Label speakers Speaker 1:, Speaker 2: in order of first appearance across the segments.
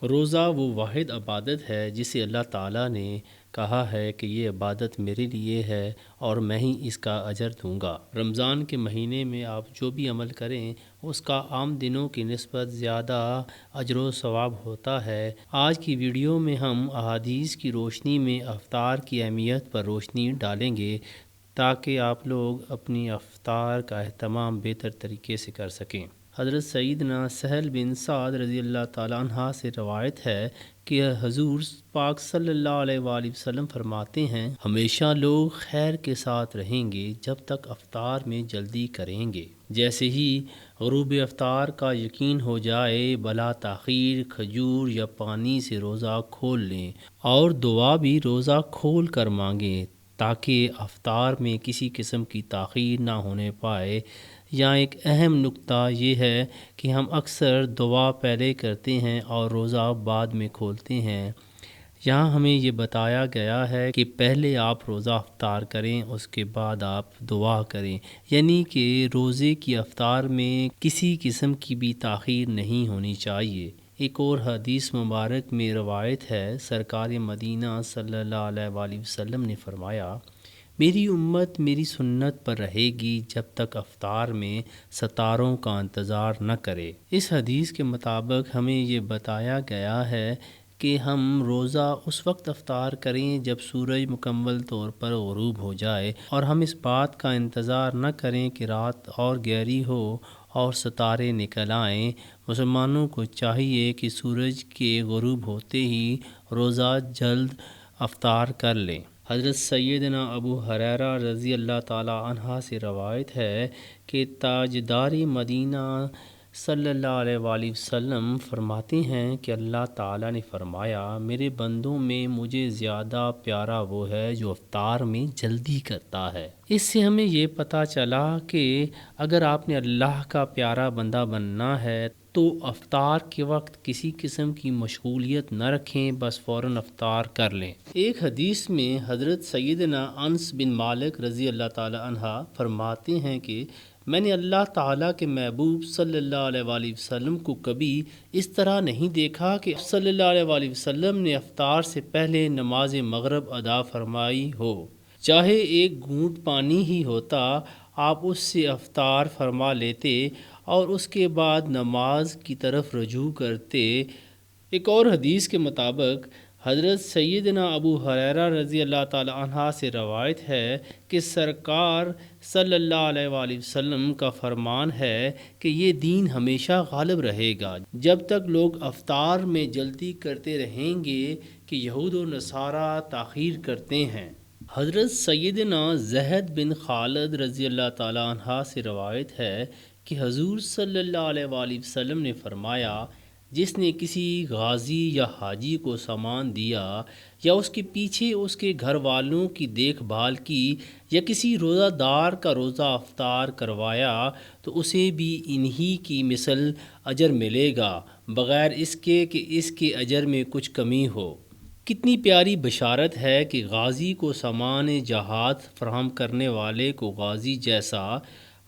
Speaker 1: روزہ وہ واحد عبادت ہے جسے اللہ تعالیٰ نے کہا ہے کہ یہ عبادت میرے لیے ہے اور میں ہی اس کا اجر دوں گا۔ رمضان کے مہینے میں آپ جو بھی عمل کریں اس کا عام دنوں کی نسبت زیادہ اجر و ثواب ہوتا ہے۔ آج کی ویڈیو میں ہم احادیث کی روشنی میں افطار کی اہمیت پر روشنی ڈالیں گے تاکہ آپ لوگ اپنی افطار کا اہتمام بہتر طریقے سے کر سکیں۔ حضرت سیدنا سہل بن سعد رضی اللہ تعالیٰ عنہ سے روایت ہے کہ حضور پاک صلی اللہ علیہ وآلہ وسلم فرماتے ہیں، ہمیشہ لوگ خیر کے ساتھ رہیں گے جب تک افطار میں جلدی کریں گے۔ جیسے ہی غروب افطار کا یقین ہو جائے بلا تاخیر کھجور یا پانی سے روزہ کھول لیں اور دعا بھی روزہ کھول کر مانگیں تاکہ افطار میں کسی قسم کی تاخیر نہ ہونے پائے۔ یہاں ایک اہم نکتہ یہ ہے کہ ہم اکثر دعا پہلے کرتے ہیں اور روزہ بعد میں کھولتے ہیں۔ یہاں ہمیں یہ بتایا گیا ہے کہ پہلے آپ روزہ افطار کریں، اس کے بعد آپ دعا کریں، یعنی کہ روزے کی افطار میں کسی قسم کی بھی تاخیر نہیں ہونی چاہیے۔ ایک اور حدیث مبارک میں روایت ہے، سرکار مدینہ صلی اللہ علیہ وآلہ وسلم نے فرمایا، میری امت میری سنت پر رہے گی جب تک افطار میں ستاروں کا انتظار نہ کرے۔ اس حدیث کے مطابق ہمیں یہ بتایا گیا ہے کہ ہم روزہ اس وقت افطار کریں جب سورج مکمل طور پر غروب ہو جائے، اور ہم اس بات کا انتظار نہ کریں کہ رات اور گہری ہو اور ستارے نکل آئیں۔ مسلمانوں کو چاہیے کہ سورج کے غروب ہوتے ہی روزہ جلد افطار کر لیں۔ حضرت سیدنا ابو ہریرہ رضی اللہ تعالیٰ عنہ سے روایت ہے کہ تاجدار مدینہ صلی اللہ علیہ وآلہ وسلم فرماتے ہیں کہ اللہ تعالیٰ نے فرمایا، میرے بندوں میں مجھے زیادہ پیارا وہ ہے جو افطار میں جلدی کرتا ہے۔ اس سے ہمیں یہ پتہ چلا کہ اگر آپ نے اللہ کا پیارا بندہ بننا ہے تو افطار کے وقت کسی قسم کی مشغولیت نہ رکھیں، بس فوراً افطار کر لیں۔ ایک حدیث میں حضرت سیدنا انس بن مالک رضی اللہ تعالی عنہ فرماتے ہیں کہ میں نے اللہ تعالیٰ کے محبوب صلی اللہ علیہ وآلہ وسلم کو کبھی اس طرح نہیں دیکھا کہ صلی اللہ علیہ وآلہ وسلم نے افطار سے پہلے نماز مغرب ادا فرمائی ہو، چاہے ایک گھونٹ پانی ہی ہوتا، آپ اس سے افطار فرما لیتے اور اس کے بعد نماز کی طرف رجوع کرتے۔ ایک اور حدیث کے مطابق حضرت سیدنا ابو ہریرہ رضی اللہ تعالی عنہ سے روایت ہے کہ سرکار صلی اللہ علیہ وآلہ وسلم کا فرمان ہے کہ یہ دین ہمیشہ غالب رہے گا جب تک لوگ افطار میں جلدی کرتے رہیں گے کہ یہود و نصارہ تاخیر کرتے ہیں۔ حضرت سیدنا زید بن خالد رضی اللہ تعالی عنہ سے روایت ہے کہ حضور صلی اللہ علیہ وآلہ وسلم نے فرمایا، جس نے کسی غازی یا حاجی کو سامان دیا یا اس کے پیچھے اس کے گھر والوں کی دیکھ بھال کی یا کسی روزہ دار کا روزہ افطار کروایا تو اسے بھی انہی کی مثل اجر ملے گا، بغیر اس کے کہ اس کے اجر میں کچھ کمی ہو۔ کتنی پیاری بشارت ہے کہ غازی کو سامان جہاد فراہم کرنے والے کو غازی جیسا،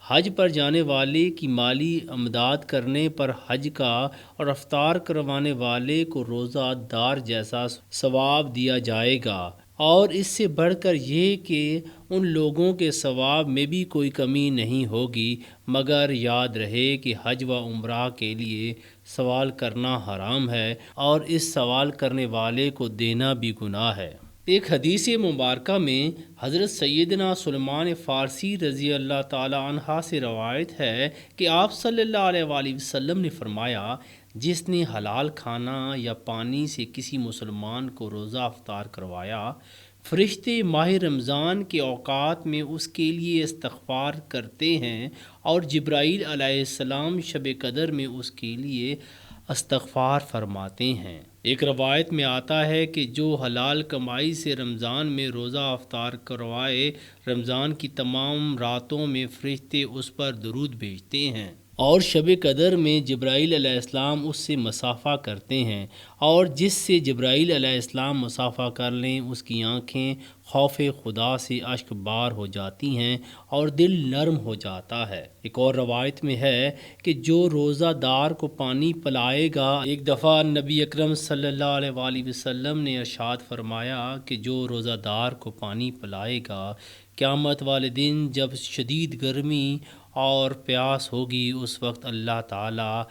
Speaker 1: حج پر جانے والے کی مالی امداد کرنے پر حج کا اور افطار کروانے والے کو روزہ دار جیسا ثواب دیا جائے گا، اور اس سے بڑھ کر یہ کہ ان لوگوں کے ثواب میں بھی کوئی کمی نہیں ہوگی، مگر یاد رہے کہ حج و عمرہ کے لیے سوال کرنا حرام ہے اور اس سوال کرنے والے کو دینا بھی گناہ ہے۔ ایک حدیث مبارکہ میں حضرت سیدنا سلمان فارسی رضی اللہ تعالی عنہ سے روایت ہے کہ آپ صلی اللہ علیہ وآلہ وسلم نے فرمایا، جس نے حلال کھانا یا پانی سے کسی مسلمان کو روزہ افطار کروایا، فرشتے ماہ رمضان کے اوقات میں اس کے لیے استغفار کرتے ہیں اور جبرائیل علیہ السلام شب قدر میں اس کے لیے استغفار فرماتے ہیں۔ ایک روایت میں آتا ہے کہ جو حلال کمائی سے رمضان میں روزہ افطار کروائے، رمضان کی تمام راتوں میں فرشتے اس پر درود بھیجتے ہیں۔ اور شب قدر میں جبرائیل علیہ السلام اس سے مسافہ کرتے ہیں، اور جس سے جبرائیل علیہ السلام مسافہ کر لیں اس کی آنکھیں خوف خدا سے اشک بار ہو جاتی ہیں اور دل نرم ہو جاتا ہے۔ ایک اور روایت میں ہے کہ جو روزہ دار کو پانی پلائے گا، ایک دفعہ نبی اکرم صلی اللہ علیہ وآلہ وسلم نے ارشاد فرمایا کہ جو روزہ دار کو پانی پلائے گا، قیامت والے دن جب شدید گرمی اور پیاس ہوگی، اس وقت اللہ تعالیٰ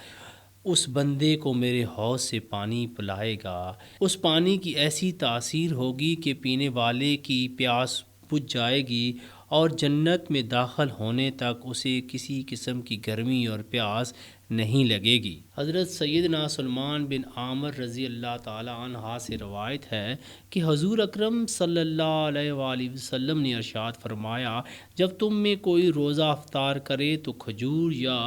Speaker 1: اس بندے کو میرے حوض سے پانی پلائے گا۔ اس پانی کی ایسی تاثیر ہوگی کہ پینے والے کی پیاس بجھ جائے گی اور جنت میں داخل ہونے تک اسے کسی قسم کی گرمی اور پیاس نہیں لگے گی۔ حضرت سیدنا سلمان بن عامر رضی اللہ تعالیٰ عنہ سے روایت ہے کہ حضور اکرم صلی اللہ علیہ وآلہ وسلم نے ارشاد فرمایا، جب تم میں کوئی روزہ افطار کرے تو کھجور یا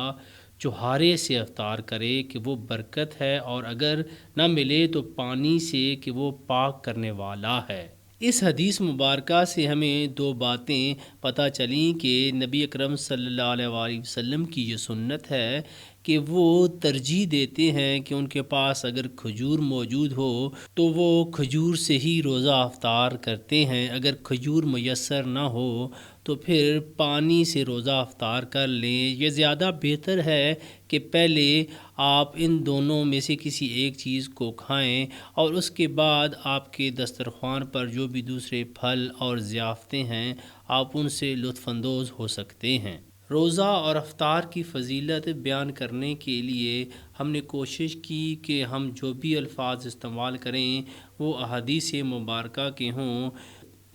Speaker 1: چوہارے سے افطار کرے کہ وہ برکت ہے، اور اگر نہ ملے تو پانی سے کہ وہ پاک کرنے والا ہے۔ اس حدیث مبارکہ سے ہمیں دو باتیں پتہ چلیں کہ نبی اکرم صلی اللہ علیہ وآلہ وسلم کی یہ سنت ہے کہ وہ ترجیح دیتے ہیں کہ ان کے پاس اگر کھجور موجود ہو تو وہ کھجور سے ہی روزہ افطار کرتے ہیں، اگر کھجور میسر نہ ہو تو پھر پانی سے روزہ افطار کر لیں۔ یہ زیادہ بہتر ہے کہ پہلے آپ ان دونوں میں سے کسی ایک چیز کو کھائیں اور اس کے بعد آپ کے دسترخوان پر جو بھی دوسرے پھل اور ضیافتیں ہیں آپ ان سے لطف اندوز ہو سکتے ہیں۔ روزہ اور افطار کی فضیلت بیان کرنے کے لیے ہم نے کوشش کی کہ ہم جو بھی الفاظ استعمال کریں وہ احادیث مبارکہ کے ہوں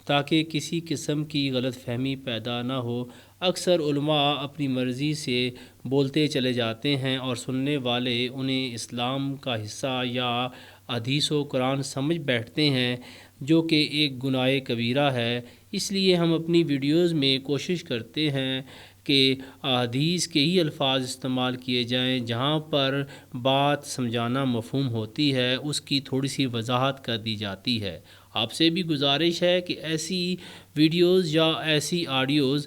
Speaker 1: تاکہ کسی قسم کی غلط فہمی پیدا نہ ہو۔ اکثر علماء اپنی مرضی سے بولتے چلے جاتے ہیں اور سننے والے انہیں اسلام کا حصہ یا حدیث و قرآن سمجھ بیٹھتے ہیں، جو کہ ایک گناہ کبیرہ ہے۔ اس لیے ہم اپنی ویڈیوز میں کوشش کرتے ہیں کہ احادیث کے ہی الفاظ استعمال کیے جائیں، جہاں پر بات سمجھانا مفہوم ہوتی ہے اس کی تھوڑی سی وضاحت کر دی جاتی ہے۔ آپ سے بھی گزارش ہے کہ ایسی ویڈیوز یا ایسی آڈیوز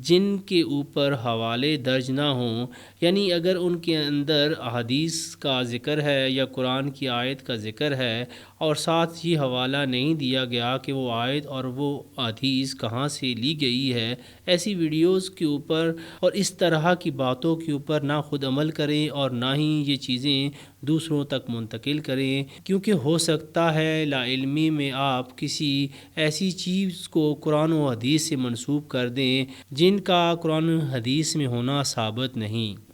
Speaker 1: جن کے اوپر حوالے درج نہ ہوں، یعنی اگر ان کے اندر احادیث کا ذکر ہے یا قرآن کی آیت کا ذکر ہے اور ساتھ یہ حوالہ نہیں دیا گیا کہ وہ آیت اور وہ حدیث کہاں سے لی گئی ہے، ایسی ویڈیوز کے اوپر اور اس طرح کی باتوں کے اوپر نہ خود عمل کریں اور نہ ہی یہ چیزیں دوسروں تک منتقل کریں، کیونکہ ہو سکتا ہے لا علمی میں آپ کسی ایسی چیز کو قرآن و حدیث سے منسوب کر دیں جن کا قرآن و حدیث میں ہونا ثابت نہیں۔